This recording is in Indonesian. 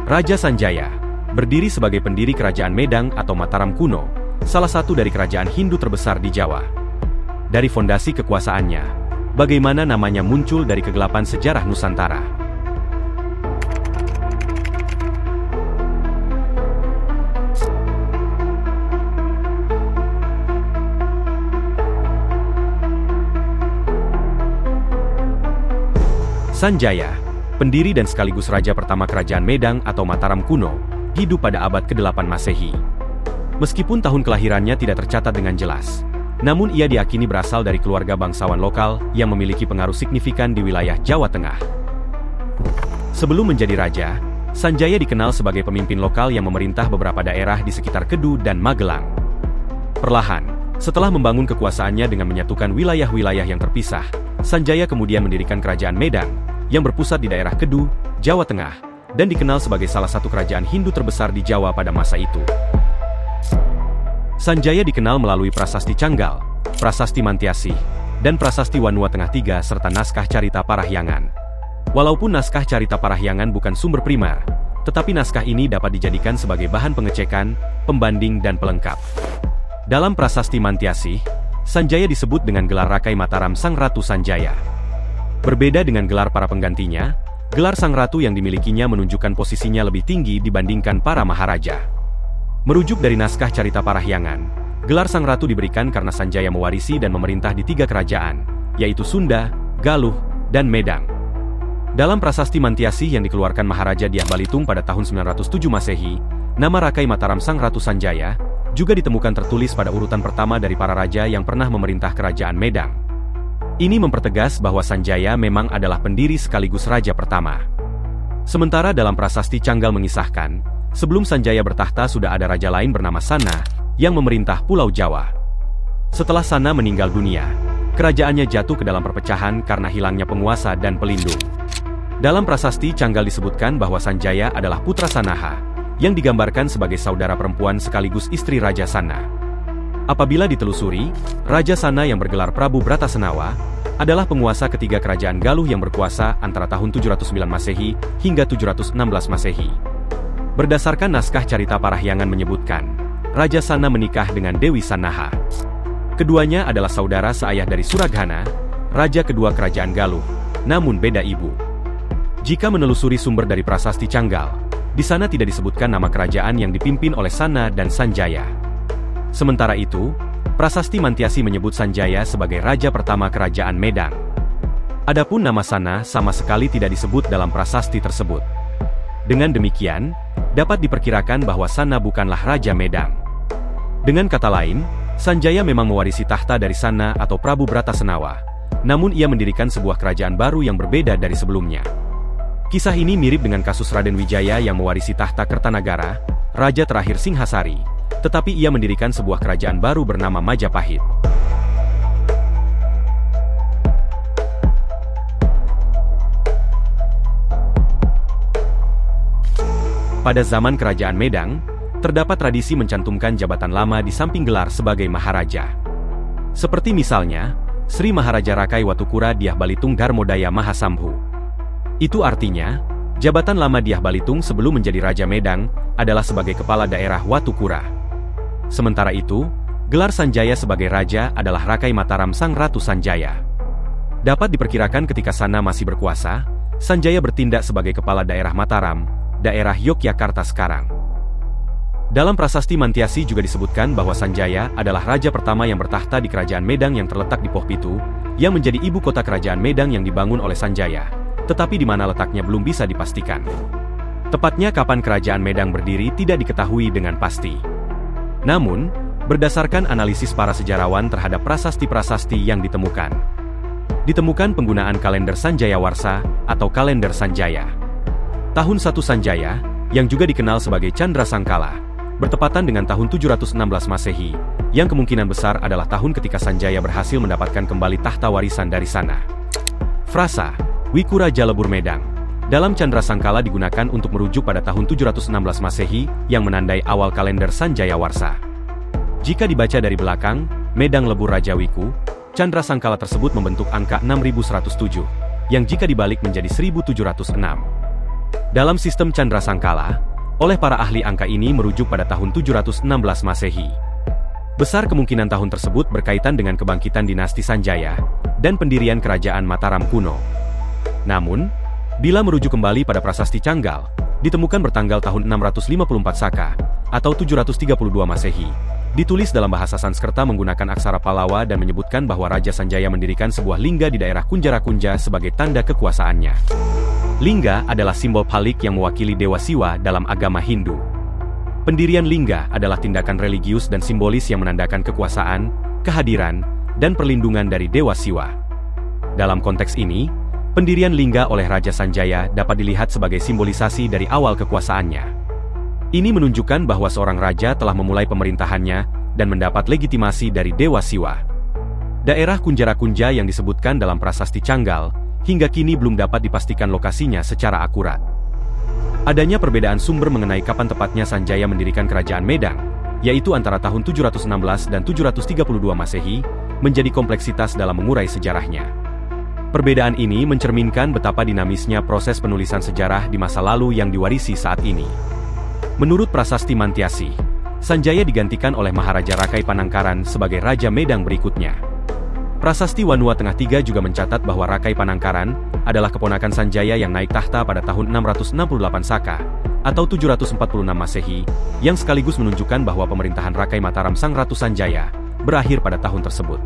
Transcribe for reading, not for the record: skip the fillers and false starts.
Raja Sanjaya berdiri sebagai pendiri Kerajaan Medang atau Mataram kuno, salah satu dari kerajaan Hindu terbesar di Jawa. Dari fondasi kekuasaannya, bagaimana namanya muncul dari kegelapan sejarah Nusantara. Sanjaya, pendiri dan sekaligus raja pertama Kerajaan Medang atau Mataram kuno, hidup pada abad ke-8 Masehi. Meskipun tahun kelahirannya tidak tercatat dengan jelas, namun ia diyakini berasal dari keluarga bangsawan lokal yang memiliki pengaruh signifikan di wilayah Jawa Tengah. Sebelum menjadi raja, Sanjaya dikenal sebagai pemimpin lokal yang memerintah beberapa daerah di sekitar Kedu dan Magelang. Perlahan, setelah membangun kekuasaannya dengan menyatukan wilayah-wilayah yang terpisah, Sanjaya kemudian mendirikan Kerajaan Medang, yang berpusat di daerah Kedu, Jawa Tengah, dan dikenal sebagai salah satu kerajaan Hindu terbesar di Jawa pada masa itu. Sanjaya dikenal melalui Prasasti Canggal, Prasasti Mantiasih, dan Prasasti Wanua Tengah III serta naskah Carita Parahyangan. Walaupun naskah Carita Parahyangan bukan sumber primer, tetapi naskah ini dapat dijadikan sebagai bahan pengecekan, pembanding dan pelengkap. Dalam Prasasti Mantiasih, Sanjaya disebut dengan gelar Rakai Mataram Sang Ratu Sanjaya. Berbeda dengan gelar para penggantinya, gelar Sang Ratu yang dimilikinya menunjukkan posisinya lebih tinggi dibandingkan para maharaja. Merujuk dari naskah Carita Parahyangan, gelar Sang Ratu diberikan karena Sanjaya mewarisi dan memerintah di 3 kerajaan, yaitu Sunda, Galuh, dan Medang. Dalam Prasasti Mantiasih yang dikeluarkan Maharaja Dyah Balitung pada tahun 907 Masehi, nama Rakai Mataram Sang Ratu Sanjaya juga ditemukan tertulis pada urutan pertama dari para raja yang pernah memerintah Kerajaan Medang. Ini mempertegas bahwa Sanjaya memang adalah pendiri sekaligus raja pertama. Sementara dalam Prasasti Canggal mengisahkan, sebelum Sanjaya bertahta sudah ada raja lain bernama Sana, yang memerintah Pulau Jawa. Setelah Sana meninggal dunia, kerajaannya jatuh ke dalam perpecahan karena hilangnya penguasa dan pelindung. Dalam Prasasti Canggal disebutkan bahwa Sanjaya adalah putra Sanaha, yang digambarkan sebagai saudara perempuan sekaligus istri Raja Sana. Apabila ditelusuri, Raja Sana yang bergelar Prabu Bratasenawa adalah penguasa ketiga kerajaan Galuh yang berkuasa antara tahun 709 Masehi hingga 716 Masehi. Berdasarkan naskah Carita Parahyangan menyebutkan, Raja Sana menikah dengan Dewi Sanaha. Keduanya adalah saudara seayah dari Suraghana, raja kedua kerajaan Galuh, namun beda ibu. Jika menelusuri sumber dari Prasasti Canggal, di sana tidak disebutkan nama kerajaan yang dipimpin oleh Sana dan Sanjaya. Sementara itu, Prasasti Mantiasih menyebut Sanjaya sebagai raja pertama Kerajaan Medang. Adapun nama Sana sama sekali tidak disebut dalam prasasti tersebut. Dengan demikian, dapat diperkirakan bahwa Sana bukanlah Raja Medang. Dengan kata lain, Sanjaya memang mewarisi tahta dari Sana atau Prabu Bratasenawa, namun ia mendirikan sebuah kerajaan baru yang berbeda dari sebelumnya. Kisah ini mirip dengan kasus Raden Wijaya yang mewarisi tahta Kertanagara, raja terakhir Singhasari, tetapi ia mendirikan sebuah kerajaan baru bernama Majapahit. Pada zaman Kerajaan Medang, terdapat tradisi mencantumkan jabatan lama di samping gelar sebagai Maharaja. Seperti misalnya, Sri Maharaja Rakai Watukura Dyah Balitung Darmodaya Mahasambhu. Itu artinya, jabatan lama Dyah Balitung sebelum menjadi Raja Medang adalah sebagai kepala daerah Watukura. Sementara itu, gelar Sanjaya sebagai raja adalah Rakai Mataram Sang Ratu Sanjaya. Dapat diperkirakan ketika Sana masih berkuasa, Sanjaya bertindak sebagai kepala daerah Mataram, daerah Yogyakarta sekarang. Dalam Prasasti Mantiasih juga disebutkan bahwa Sanjaya adalah raja pertama yang bertahta di Kerajaan Medang yang terletak di Pohpitu, yang menjadi ibu kota Kerajaan Medang yang dibangun oleh Sanjaya, tetapi di mana letaknya belum bisa dipastikan. Tepatnya kapan Kerajaan Medang berdiri tidak diketahui dengan pasti. Namun, berdasarkan analisis para sejarawan terhadap prasasti-prasasti yang ditemukan penggunaan kalender Sanjaya Warsa atau kalender Sanjaya. Tahun 1 Sanjaya, yang juga dikenal sebagai Candra Sangkala, bertepatan dengan tahun 716 Masehi, yang kemungkinan besar adalah tahun ketika Sanjaya berhasil mendapatkan kembali tahta warisan dari Sana. Frasa Wikura Jalebur Medang dalam Candra Sangkala digunakan untuk merujuk pada tahun 716 Masehi yang menandai awal kalender Sanjaya Warsa. Jika dibaca dari belakang, Medang Lebur Raja Wiku, Candra Sangkala tersebut membentuk angka 6107, yang jika dibalik menjadi 1706. Dalam sistem Candrasangkala, oleh para ahli angka ini merujuk pada tahun 716 Masehi. Besar kemungkinan tahun tersebut berkaitan dengan kebangkitan dinasti Sanjaya dan pendirian kerajaan Mataram kuno. Namun, bila merujuk kembali pada prasasti Canggal, ditemukan bertanggal tahun 654 Saka atau 732 Masehi, ditulis dalam bahasa Sanskerta menggunakan aksara Pallava dan menyebutkan bahwa Raja Sanjaya mendirikan sebuah lingga di daerah Kunjarakunja sebagai tanda kekuasaannya. Lingga adalah simbol Palik yang mewakili Dewa Siwa dalam agama Hindu. Pendirian lingga adalah tindakan religius dan simbolis yang menandakan kekuasaan, kehadiran, dan perlindungan dari Dewa Siwa. Dalam konteks ini, pendirian lingga oleh Raja Sanjaya dapat dilihat sebagai simbolisasi dari awal kekuasaannya. Ini menunjukkan bahwa seorang raja telah memulai pemerintahannya dan mendapat legitimasi dari Dewa Siwa. Daerah Kunjarakunja yang disebutkan dalam prasasti Canggal hingga kini belum dapat dipastikan lokasinya secara akurat. Adanya perbedaan sumber mengenai kapan tepatnya Sanjaya mendirikan kerajaan Medang, yaitu antara tahun 716 dan 732 Masehi, menjadi kompleksitas dalam mengurai sejarahnya. Perbedaan ini mencerminkan betapa dinamisnya proses penulisan sejarah di masa lalu yang diwarisi saat ini. Menurut Prasasti Mantiasi, Sanjaya digantikan oleh Maharaja Rakai Panangkaran sebagai Raja Medang berikutnya. Prasasti Wanua Tengah III juga mencatat bahwa Rakai Panangkaran adalah keponakan Sanjaya yang naik tahta pada tahun 668 Saka atau 746 Masehi, yang sekaligus menunjukkan bahwa pemerintahan Rakai Mataram Sang Ratu Sanjaya berakhir pada tahun tersebut.